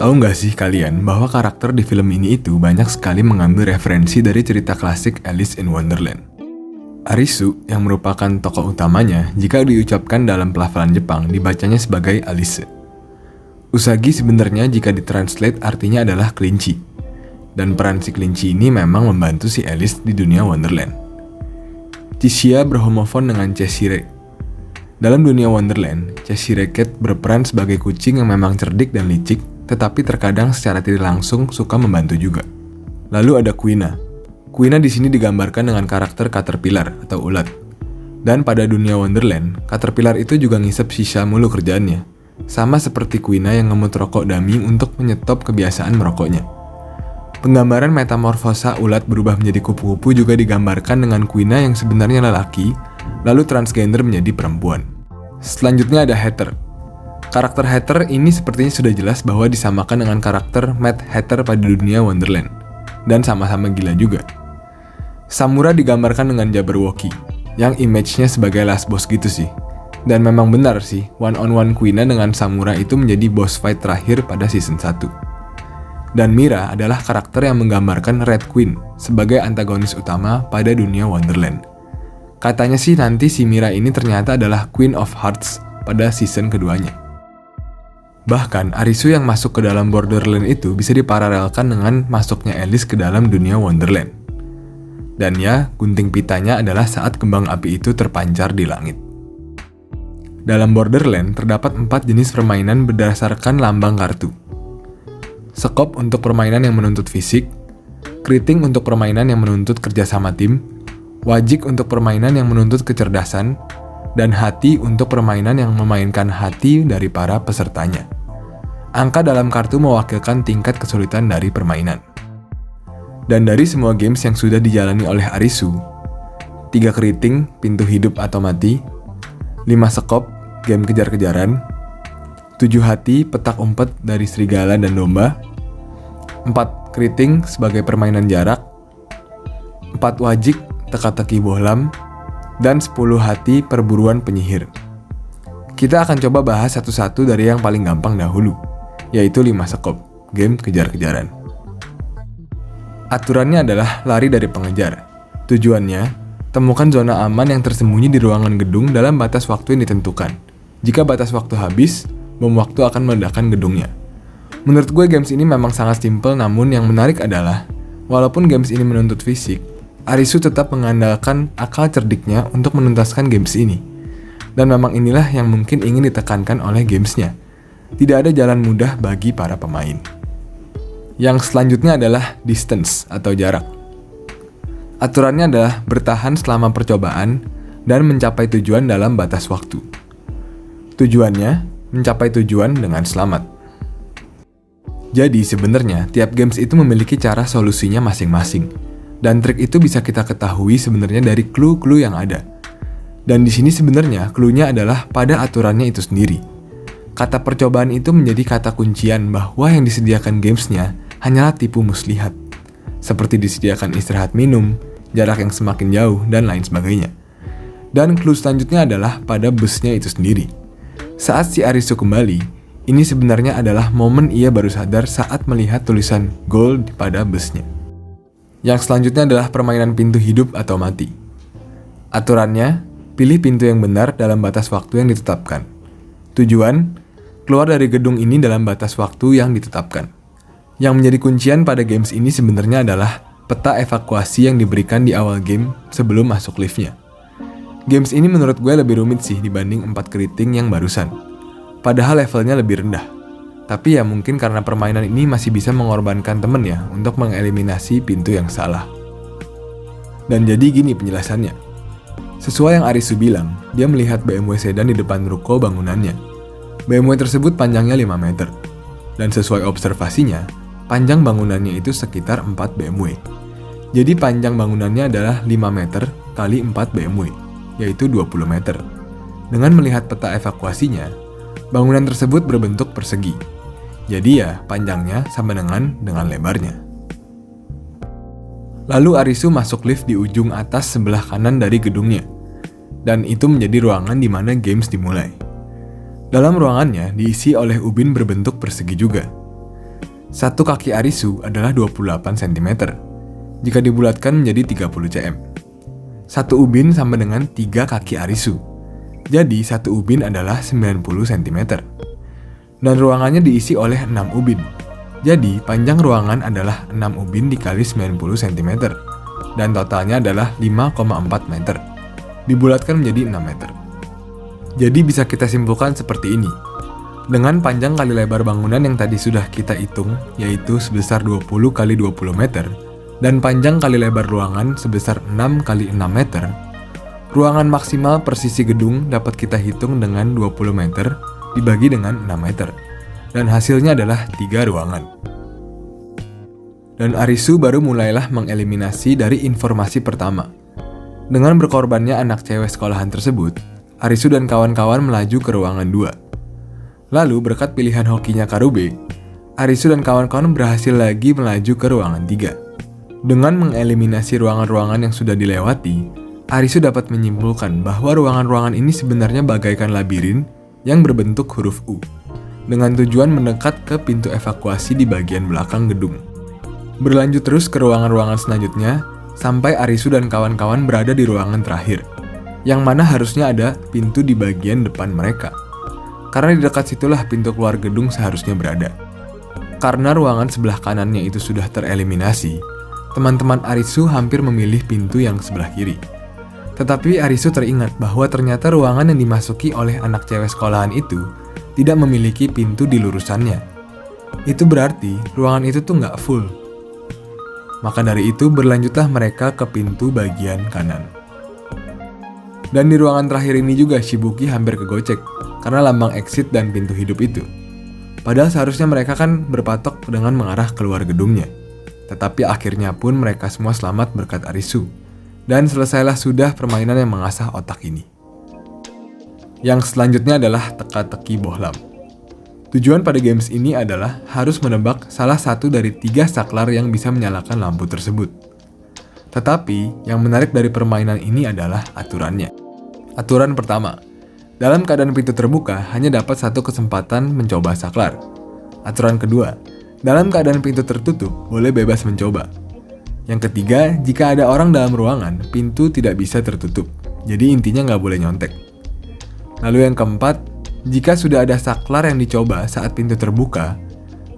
Tahu nggak sih kalian bahwa karakter di film ini itu banyak sekali mengambil referensi dari cerita klasik Alice in Wonderland. Arisu yang merupakan tokoh utamanya jika diucapkan dalam pelafalan Jepang dibacanya sebagai Alice. Usagi sebenarnya jika ditranslate artinya adalah kelinci. Dan peran si kelinci ini memang membantu si Alice di dunia Wonderland. Cheshire berhomofon dengan Cheshire. Dalam dunia Wonderland, Cheshire Cat berperan sebagai kucing yang memang cerdik dan licik, tetapi terkadang secara tidak langsung suka membantu juga. Lalu ada Quina. Quina di sini digambarkan dengan karakter caterpillar atau ulat. Dan pada dunia Wonderland, caterpillar itu juga ngisep sisa mulu kerjaannya. Sama seperti Quina yang ngemut rokok dummy untuk menyetop kebiasaan merokoknya. Penggambaran metamorfosa ulat berubah menjadi kupu-kupu juga digambarkan dengan Quina yang sebenarnya lelaki, lalu transgender menjadi perempuan. Selanjutnya ada Hatter. Karakter Hatter ini sepertinya sudah jelas bahwa disamakan dengan karakter Mad Hatter pada dunia Wonderland. Dan sama-sama gila juga. Samura digambarkan dengan Jabberwocky, yang image-nya sebagai last boss gitu sih. Dan memang benar sih, one-on-one Quina dengan Samura itu menjadi boss fight terakhir pada season 1. Dan Mira adalah karakter yang menggambarkan Red Queen sebagai antagonis utama pada dunia Wonderland. Katanya sih nanti si Mira ini ternyata adalah Queen of Hearts pada season keduanya. Bahkan Arisu yang masuk ke dalam Borderland itu bisa diparalelkan dengan masuknya Alice ke dalam dunia Wonderland. Dan ya, gunting pitanya adalah saat kembang api itu terpancar di langit. Dalam Borderland terdapat 4 jenis permainan berdasarkan lambang kartu. Sekop untuk permainan yang menuntut fisik, Kriting untuk permainan yang menuntut kerjasama tim, Wajik untuk permainan yang menuntut kecerdasan, dan Hati untuk permainan yang memainkan hati dari para pesertanya. Angka dalam kartu mewakilkan tingkat kesulitan dari permainan. Dan dari semua games yang sudah dijalani oleh Arisu, 3 Kriting, pintu hidup atau mati, 5 Sekop, game kejar-kejaran, 7 Hati, petak umpet dari serigala dan domba, 4 Kriting sebagai permainan jarak, 4 Wajik, teka-teki bohlam, dan 10 Hati perburuan penyihir. Kita akan coba bahas satu-satu dari yang paling gampang dahulu, yaitu 5 Sekop, game kejar-kejaran. Aturannya adalah lari dari pengejar. Tujuannya, temukan zona aman yang tersembunyi di ruangan gedung dalam batas waktu yang ditentukan. Jika batas waktu habis, bom waktu akan meledakkan gedungnya. Menurut gue games ini memang sangat simpel, namun yang menarik adalah, walaupun games ini menuntut fisik, Arisu tetap mengandalkan akal cerdiknya untuk menuntaskan games ini. Dan memang inilah yang mungkin ingin ditekankan oleh gamesnya. Tidak ada jalan mudah bagi para pemain. Yang selanjutnya adalah distance atau jarak. Aturannya adalah bertahan selama percobaan dan mencapai tujuan dalam batas waktu. Tujuannya, mencapai tujuan dengan selamat. Jadi sebenarnya tiap games itu memiliki cara solusinya masing-masing. Dan trik itu bisa kita ketahui sebenarnya dari clue-clue yang ada. Dan di sini sebenarnya clue-nya adalah pada aturannya itu sendiri. Kata percobaan itu menjadi kata kuncian bahwa yang disediakan gamesnya hanyalah tipu muslihat. Seperti disediakan istirahat minum, jarak yang semakin jauh, dan lain sebagainya. Dan clue selanjutnya adalah pada busnya itu sendiri. Saat si Arisu kembali, ini sebenarnya adalah momen ia baru sadar saat melihat tulisan goal pada busnya. Yang selanjutnya adalah permainan pintu hidup atau mati. Aturannya, pilih pintu yang benar dalam batas waktu yang ditetapkan. Tujuan, keluar dari gedung ini dalam batas waktu yang ditetapkan. Yang menjadi kuncian pada games ini sebenarnya adalah peta evakuasi yang diberikan di awal game sebelum masuk liftnya. Games ini menurut gue lebih rumit sih dibanding 4 Kriting yang barusan. Padahal levelnya lebih rendah. Tapi ya mungkin karena permainan ini masih bisa mengorbankan temen ya untuk mengeliminasi pintu yang salah. Dan jadi gini penjelasannya. Sesuai yang Arisu bilang, dia melihat BMW sedan di depan ruko bangunannya. BMW tersebut panjangnya 5 meter. Dan sesuai observasinya, panjang bangunannya itu sekitar 4 BMW. Jadi panjang bangunannya adalah 5 meter kali 4 BMW, yaitu 20 meter. Dengan melihat peta evakuasinya, bangunan tersebut berbentuk persegi. Jadi ya, panjangnya sama dengan lebarnya. Lalu Arisu masuk lift di ujung atas sebelah kanan dari gedungnya. Dan itu menjadi ruangan di mana games dimulai. Dalam ruangannya diisi oleh ubin berbentuk persegi juga. Satu kaki Arisu adalah 28 cm, jika dibulatkan menjadi 30 cm. Satu ubin sama dengan 3 kaki Arisu, jadi satu ubin adalah 90 cm. Dan ruangannya diisi oleh 6 ubin, jadi panjang ruangan adalah 6 ubin dikali 90 cm, dan totalnya adalah 5,4 meter, dibulatkan menjadi 6 meter. Jadi bisa kita simpulkan seperti ini. Dengan panjang kali lebar bangunan yang tadi sudah kita hitung, yaitu sebesar 20 kali 20 meter, dan panjang kali lebar ruangan sebesar 6 kali 6 meter, ruangan maksimal per sisi gedung dapat kita hitung dengan 20 meter dibagi dengan 6 meter, dan hasilnya adalah 3 ruangan. Dan Arisu baru mulailah mengeliminasi dari informasi pertama. Dengan berkorbannya anak cewek sekolahan tersebut, Arisu dan kawan-kawan melaju ke ruangan 2. Lalu berkat pilihan hokinya Karube, Arisu dan kawan-kawan berhasil lagi melaju ke ruangan 3. Dengan mengeliminasi ruangan-ruangan yang sudah dilewati, Arisu dapat menyimpulkan bahwa ruangan-ruangan ini sebenarnya bagaikan labirin yang berbentuk huruf U, dengan tujuan mendekat ke pintu evakuasi di bagian belakang gedung. Berlanjut terus ke ruangan-ruangan selanjutnya, sampai Arisu dan kawan-kawan berada di ruangan terakhir, yang mana harusnya ada pintu di bagian depan mereka. Karena di dekat situlah pintu keluar gedung seharusnya berada. Karena ruangan sebelah kanannya itu sudah tereliminasi, teman-teman Arisu hampir memilih pintu yang sebelah kiri. Tetapi Arisu teringat bahwa ternyata ruangan yang dimasuki oleh anak cewek sekolahan itu tidak memiliki pintu di lurusannya. Itu berarti ruangan itu tuh nggak full. Maka dari itu berlanjutlah mereka ke pintu bagian kanan. Dan di ruangan terakhir ini juga Shibuki hampir kegocek karena lambang exit dan pintu hidup itu. Padahal seharusnya mereka kan berpatok dengan mengarah keluar gedungnya. Tetapi akhirnya pun mereka semua selamat berkat Arisu. Dan selesailah sudah permainan yang mengasah otak ini. Yang selanjutnya adalah teka-teki bohlam. Tujuan pada games ini adalah harus menebak salah satu dari 3 saklar yang bisa menyalakan lampu tersebut. Tetapi yang menarik dari permainan ini adalah aturannya. Aturan pertama, dalam keadaan pintu terbuka hanya dapat 1 kesempatan mencoba saklar. Aturan kedua, dalam keadaan pintu tertutup boleh bebas mencoba. Yang ketiga, jika ada orang dalam ruangan, pintu tidak bisa tertutup. Jadi intinya nggak boleh nyontek. Lalu yang keempat, jika sudah ada saklar yang dicoba saat pintu terbuka,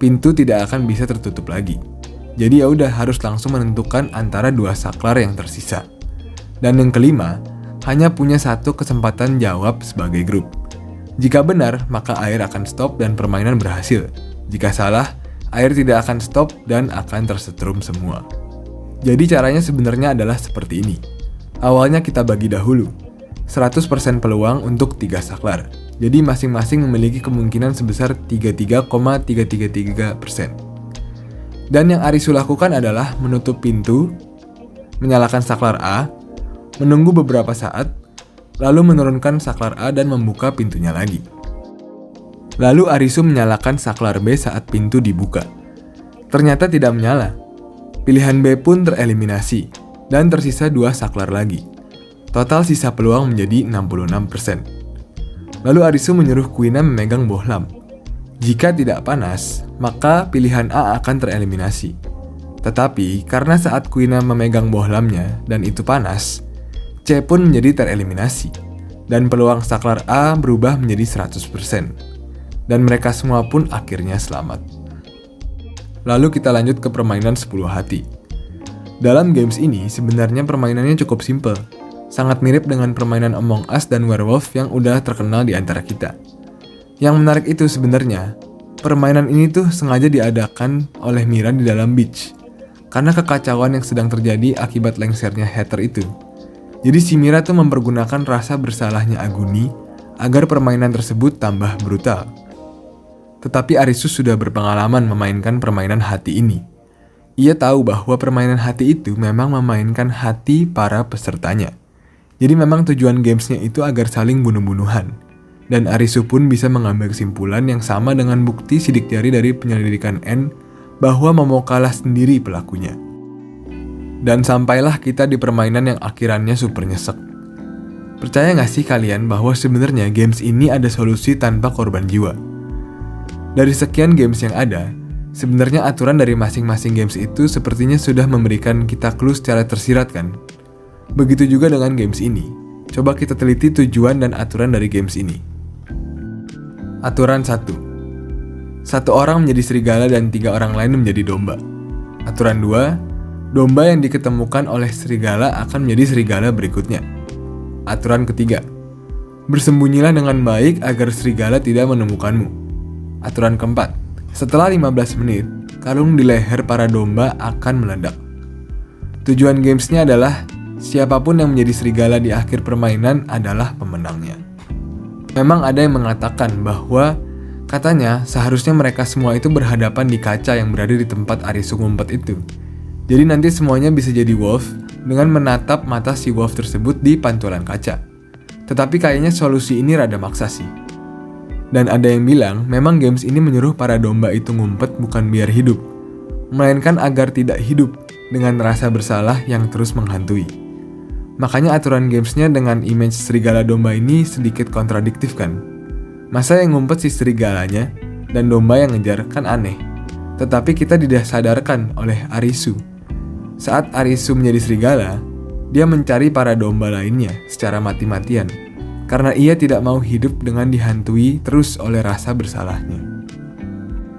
pintu tidak akan bisa tertutup lagi. Jadi ya udah harus langsung menentukan antara 2 saklar yang tersisa. Dan yang kelima, hanya punya 1 kesempatan jawab sebagai grup. Jika benar, maka air akan stop dan permainan berhasil. Jika salah, air tidak akan stop dan akan tersetrum semua. Jadi caranya sebenarnya adalah seperti ini. Awalnya kita bagi dahulu. 100% peluang untuk 3 saklar. Jadi masing-masing memiliki kemungkinan sebesar 33,333%. Dan yang Arisu lakukan adalah menutup pintu, menyalakan saklar A, menunggu beberapa saat, lalu menurunkan saklar A dan membuka pintunya lagi. Lalu Arisu menyalakan saklar B saat pintu dibuka. Ternyata tidak menyala. Pilihan B pun tereliminasi, dan tersisa 2 saklar lagi. Total sisa peluang menjadi 66%. Lalu Arisu menyuruh Kuina memegang bohlam. Jika tidak panas, maka pilihan A akan tereliminasi. Tetapi karena saat Kuina memegang bohlamnya dan itu panas, C pun menjadi tereliminasi. Dan peluang saklar A berubah menjadi 100%. Dan mereka semua pun akhirnya selamat. Lalu kita lanjut ke permainan 10 hati. Dalam games ini sebenarnya permainannya cukup simple. Sangat mirip dengan permainan Among Us dan Werewolf yang udah terkenal di antara kita. Yang menarik itu sebenarnya, permainan ini tuh sengaja diadakan oleh Mira di dalam beach. Karena kekacauan yang sedang terjadi akibat lengsernya Heather itu. Jadi si Mira tuh mempergunakan rasa bersalahnya Aguni agar permainan tersebut tambah brutal. Tetapi Arisu sudah berpengalaman memainkan permainan hati ini. Ia tahu bahwa permainan hati itu memang memainkan hati para pesertanya. Jadi memang tujuan gamesnya itu agar saling bunuh-bunuhan. Dan Arisu pun bisa mengambil kesimpulan yang sama dengan bukti sidik jari dari penyelidikan N bahwa Momo kalah sendiri pelakunya. Dan sampailah kita di permainan yang akhirannya super nyesek. Percaya gak sih kalian bahwa sebenarnya games ini ada solusi tanpa korban jiwa? Dari sekian games yang ada, Sebenarnya aturan dari masing-masing games itu sepertinya sudah memberikan kita clue secara tersirat kan? Begitu juga dengan games ini. Coba kita teliti tujuan dan aturan dari games ini. Aturan 1. Satu orang menjadi serigala dan 3 orang lain menjadi domba. Aturan 2. Domba yang diketemukan oleh serigala akan menjadi serigala berikutnya. Aturan ketiga. Bersembunyilah dengan baik agar serigala tidak menemukanmu. Aturan keempat. Setelah 15 menit, kalung di leher para domba akan meledak. Tujuan gamesnya adalah siapapun yang menjadi serigala di akhir permainan adalah pemenangnya. Memang ada yang mengatakan bahwa katanya seharusnya mereka semua itu berhadapan di kaca yang berada di tempat Arisu ngumpet itu. Jadi nanti semuanya bisa jadi wolf dengan menatap mata si wolf tersebut di pantulan kaca. Tetapi kayaknya solusi ini rada maksa sih. Dan ada yang bilang memang games ini menyuruh para domba itu ngumpet bukan biar hidup, melainkan agar tidak hidup dengan rasa bersalah yang terus menghantui. Makanya aturan gamesnya dengan image serigala domba ini sedikit kontradiktif kan? Masa yang ngumpet si serigalanya dan domba yang ngejar kan aneh. Tetapi kita disadarkan oleh Arisu. Saat Arisu menjadi serigala, dia mencari para domba lainnya secara mati-matian. Karena ia tidak mau hidup dengan dihantui terus oleh rasa bersalahnya.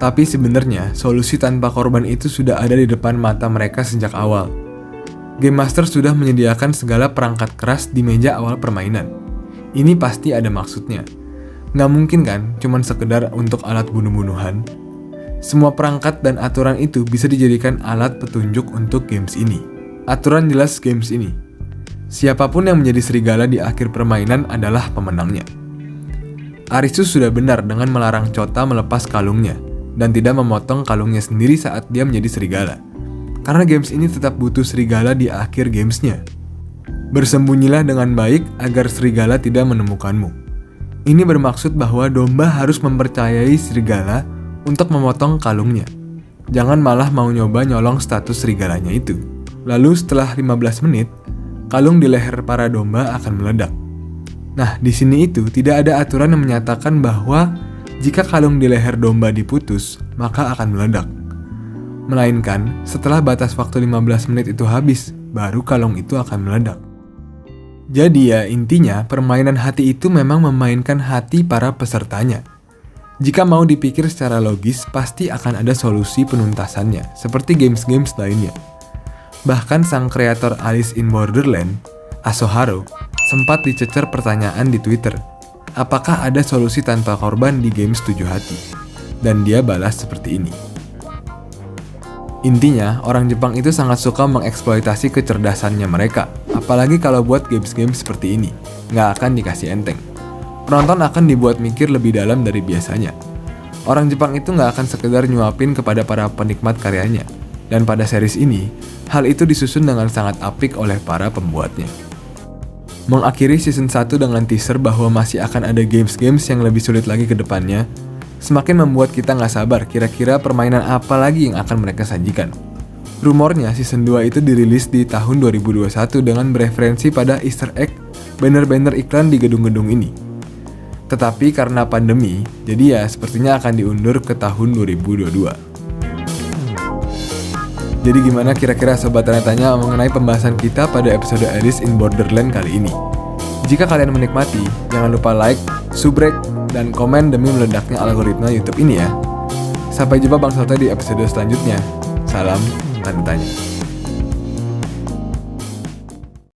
Tapi sebenarnya solusi tanpa korban itu sudah ada di depan mata mereka sejak awal. Game Master sudah menyediakan segala perangkat keras di meja awal permainan. Ini pasti ada maksudnya. Nggak mungkin kan cuman sekedar untuk alat bunuh-bunuhan. Semua perangkat dan aturan itu bisa dijadikan alat petunjuk untuk games ini. Aturan jelas games ini. Siapapun yang menjadi serigala di akhir permainan adalah pemenangnya. Arisu sudah benar dengan melarang Chota melepas kalungnya dan tidak memotong kalungnya sendiri saat dia menjadi serigala. Karena games ini tetap butuh serigala di akhir gamesnya. Bersembunyilah dengan baik agar serigala tidak menemukanmu. Ini bermaksud bahwa domba harus mempercayai serigala untuk memotong kalungnya. Jangan malah mau nyoba nyolong status serigalanya itu. Lalu setelah 15 menit, kalung di leher para domba akan meledak. Nah, di sini itu tidak ada aturan yang menyatakan bahwa jika kalung di leher domba diputus, maka akan meledak. Melainkan, setelah batas waktu 15 menit itu habis, baru kalung itu akan meledak. Jadi ya, intinya permainan hati itu memang memainkan hati para pesertanya. Jika mau dipikir secara logis, pasti akan ada solusi penuntasannya, seperti games-games lainnya. Bahkan sang kreator Alice in Borderland, Asoharo, sempat dicecer pertanyaan di Twitter, apakah ada solusi tanpa korban di games 7 hati? Dan dia balas seperti ini. Intinya, orang Jepang itu sangat suka mengeksploitasi kecerdasannya mereka, apalagi kalau buat games-games seperti ini, nggak akan dikasih enteng. Penonton akan dibuat mikir lebih dalam dari biasanya. Orang Jepang itu nggak akan sekedar nyuapin kepada para penikmat karyanya. Dan pada series ini, hal itu disusun dengan sangat apik oleh para pembuatnya. Mengakhiri season 1 dengan teaser bahwa masih akan ada games-games yang lebih sulit lagi ke depannya, semakin membuat kita nggak sabar kira-kira permainan apa lagi yang akan mereka sajikan. Rumornya season 2 itu dirilis di tahun 2021 dengan bereferensi pada Easter egg, banner-banner iklan di gedung-gedung ini. Tetapi karena pandemi, jadi ya sepertinya akan diundur ke tahun 2022. Jadi gimana kira-kira Sobat Tanya-Tanya mengenai pembahasan kita pada episode Alice in Borderland kali ini? Jika kalian menikmati, jangan lupa like, subrek, dan komen demi meledaknya algoritma YouTube ini ya. Sampai jumpa Bang Soto di episode selanjutnya. Salam Tanya-Tanya.